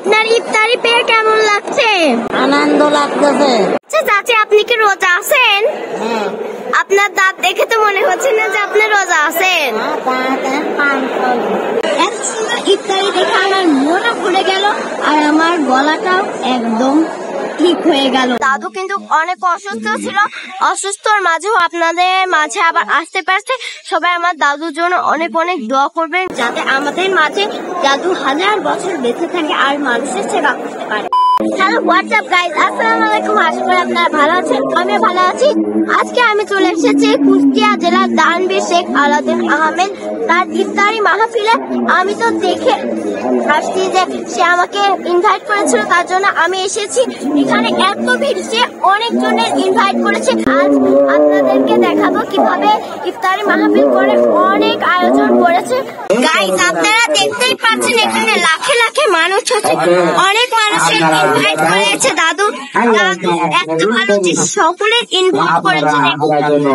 আপনার ইফতারি পেয়ে কেমন লাগছে? আনন্দ লাগতেছে। আচ্ছা চাচি, আপনি কি রোজা আছেন? আপনার দাঁত দেখে তো মনে হচ্ছে না যে আপনি রোজা আছেন। ইফতারি দেখে আমার মনও ভরে গেল আর আমার গলাটাও একদম ঠিক হয়ে গেল। দাদু কিন্তু অনেক অসুস্থ ছিল, অসুস্থর মাঝেও আপনাদের মাঝে আবার আসতে পারছে। সবাই আমার দাদুর জন্য অনেক অনেক দোয়া করবেন, যাতে আমাদের মাঝে দাদু হাজার বছর বেঁচে থাকে আর মানুষের সেবা করতে পারে। হ্যালো হোয়াটসঅ্যাপ গাইস, আসসালামু আলাইকুম। আশা করি আপনারা ভালো আছেন, আমি ভালো আছি। আজকে আমি চলে এসেছি কুষ্টিয়া জেলার দানবীর শেখ আলাউদ্দিন আহমেদ তার ইফতারি মাহফিলে। আমি তো দেখে আসছি যে সে আমাকে ইনভাইট করেছিল, তার জন্য আমি এসেছি। এখানে এত ভিড়, সে অনেকজনের ইনভাইট করেছে। আজ আপনাদেরকে দেখাবো কিভাবে ইফতারি মাহফিল করে, অনেক আয়োজন করেছে। গাইস আপনারা দেখতেই পাচ্ছেন এখানে লাখে লাখে মানুষ আছে, অনেক মানুষের ইনভাইট করেছে দাদু। দাদু এত ভালো যে সকলের ইনভাইট করেছে,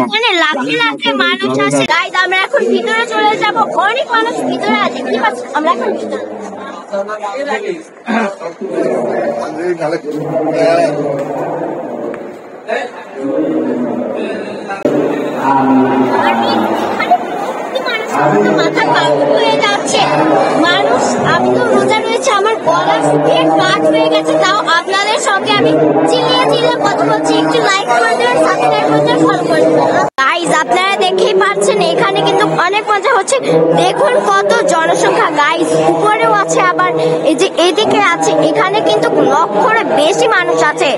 এখানে লাখে লাখে মানুষ আছে। গাইস আমরা এখন ভিতরে চলে যাব, অনেক মানুষ ভিতরে আছে, দেখতে পাচ্ছেন। আমরা এখন ভিতরে মাথা কাট হয়ে যাচ্ছে মানুষ। আমি তো রোজা রয়েছে, আমার গলা শুকিয়ে কাট হয়ে গেছে, তাও আপনাদের সঙ্গে আমি চিল্লিয়ে চিল্লিয়ে কথা বলছি। একটু লাইক করে দেবেন, সাবস্ক্রাইব করে দেবেন, ফলো করে দেবেন। গাইস আপনারা দেখেই পাচ্ছেন এখানে কিন্তু অনেক মজা হচ্ছে। দেখুন কত জনসংখ্যা। গাইস উপরেও আছে, আবার এই যে এদিকে আছে, এখানে কিন্তু লক্ষের বেশি মানুষ আছে,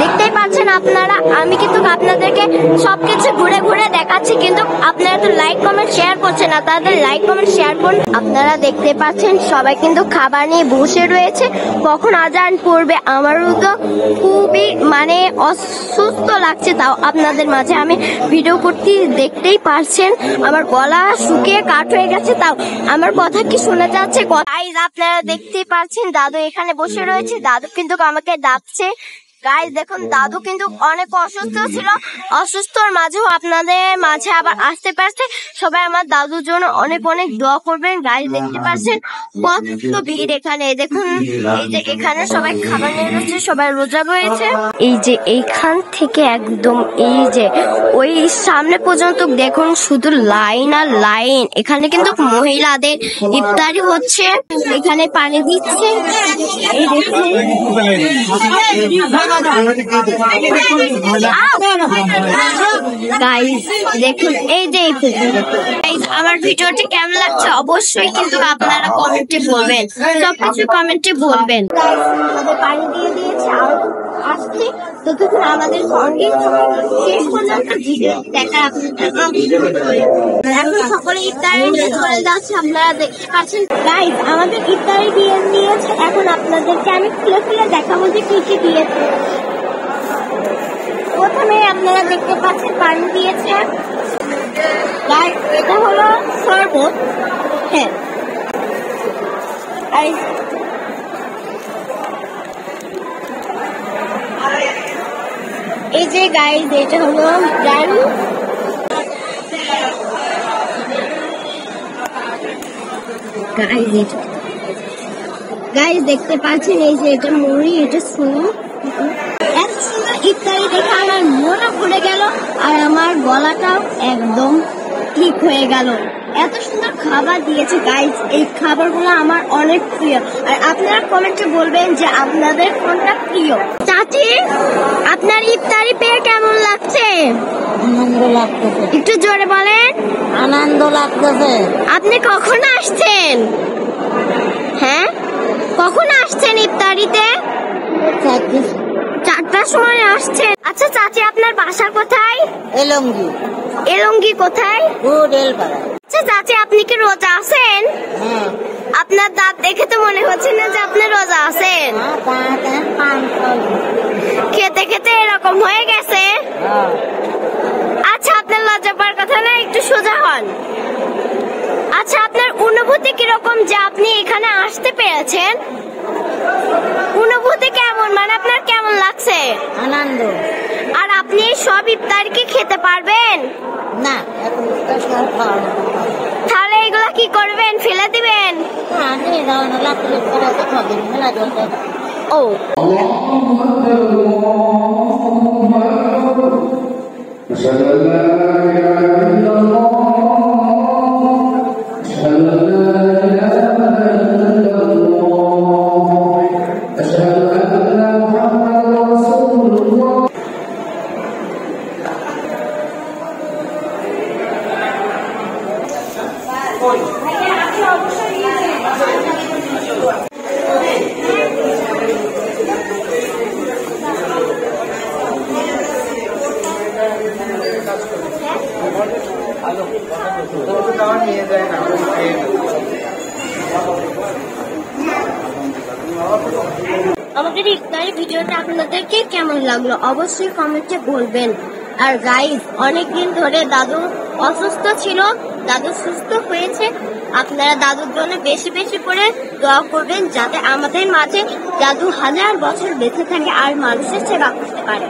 দেখতেই পাচ্ছেন আপনারা। আমি কিন্তু আপনাদেরকে সবকিছু ঘুরে ঘুরে দেখাচ্ছি, কিন্তু আপনারা তো লাইক কমেন্ট শেয়ার করছেন না। তাদের লাইক কমেন্ট শেয়ার করুন। আপনারা দেখতে পাচ্ছেন সবাই কিন্তু খাবার নিয়ে বসে রয়েছে, কখন আজান পড়বে। আমারও তো খুবই অসুস্থ লাগছে, তাও আপনাদের মাঝে আমি ভিডিও করতে দেখতেই পাচ্ছেন আমার গলা শুকিয়ে কাঠ হয়ে গেছে, তাও আমার কথা কি শোনা যাচ্ছে? গাইস আপনারা দেখতেই পাচ্ছেন দাদু এখানে বসে রয়েছে, দাদু কিন্তু আমাকে ডাকছে। গাইস দেখুন দাদু কিন্তু অনেক অসুস্থ ছিল, অসুস্থর মাঝেও আপনাদের মাঝে আবার আসতে পারছে। সবাই আমার দাদুর জন্য অনেক অনেক দোয়া করবেন। গাইস দেখতে পাচ্ছেন কত ভিড় এখানে। দেখুন এই যে এখানে সবাই খাবার নিয়ে রয়েছে, সবাই রোজা রয়েছে। এই যে এইখান থেকে একদম এই যে ওই সামনে পর্যন্ত দেখুন শুধু লাইন আর লাইন। এখানে কিন্তু মহিলাদের ইফতারি হচ্ছে, এখানে পানি দিচ্ছে। এই দেখুন গাইস দেখুন এই যে আমার ভিডিওটি কেমন লাগছে অবশ্যই কিন্তু আপনারা কমেন্টে বলবেন, সবকিছু কমেন্টে বলবেন। আমাদের পানি দিয়ে দিয়েছে, আর আসছে ততক্ষণ আমাদের সঙ্গে শেষ পর্যন্ত ভিডিও দেখা। এখন সকলে ইফতারি নিয়ে চলে যাচ্ছে, আপনারা দেখতে পাচ্ছেন। গাইস আমাদের ইফতারি দিয়ে দিয়েছে, এখন আপনাদেরকে আমি খুলে খুলে দেখাবো যে কি কি দিয়েছে। প্রথমে আপনারা দেখতে পাচ্ছেন পানি দিয়েছে, এটা হলো শরবত। হ্যাঁ এই যে গাইস এটা হলো ডাল। গাইস দেখতে পাচ্ছেন এই যে এটা মুড়ি, এটা শুনুন। এত সুন্দর ইফতারি দেখে আমার মনও ভরে গেল আর আমার গলাটাও একদম ঠিক হয়ে গেল। এত সুন্দর খাবার দিয়েছে গাইস, এই খাবারগুলো আমার অনেক প্রিয়। আর আপনারা কমেন্টে বলবেন যে আপনাদের কোনটা প্রিয়। চাচি আপনার ইফতারি পেয়ে কেমন লাগছে? আনন্দ লাগতেছে। একটু জোরে বলেন। আনন্দ লাগতেছে। আপনি কখন আসছেন? হ্যাঁ কখন আসছেন ইফতারিতে? 4টার সময় আসছেন। আচ্ছা চাচি আপনার বাসা কোথায়? এলঙ্গি। এলঙ্গি কোথায়? আচ্ছা চাচি আপনি কি রোজা আছেন? আপনার দাঁত দেখে তো মনে হচ্ছে না যে আপনি রোজা আছেন। খেতে খেতে এরকম হয়ে গেছে। আচ্ছা আপনার লজ্জা পাওয়ার কথা না, একটু সোজা হন। আচ্ছা আপনার অনুভূতি কিরকম যে আপনি এখানে আসতে পেরেছেন? অনুভূতি কেমন, আপনার কেমন লাগছে? আনন্দ। আর আপনি সব ইফতার কি খেতে পারবেন? না, এখন তাহলে এগুলা কি করবেন, ফেলে দিবেন? হ্যাঁ নিয়ে যাও না, লাগলে পরে তো খাবেন, মেলা দরকার। ও أشهد أن لا إله إلا الله أشهد أن لا إله إلا الله أشهد أن محمدا رسول الله আমাদের ইফতারি ভিডিওটা আপনাদেরকে কেমন লাগলো অবশ্যই কমেন্টে বলবেন। আর গাইস, অনেকদিন ধরে দাদু অসুস্থ ছিল, দাদু সুস্থ হয়েছে। আপনারা দাদুর জন্য বেশি বেশি করে দোয়া করবেন, যাতে আমাদের মাঝে দাদু 1000 বছর বেঁচে থাকে আর মানুষের সেবা করতে পারে।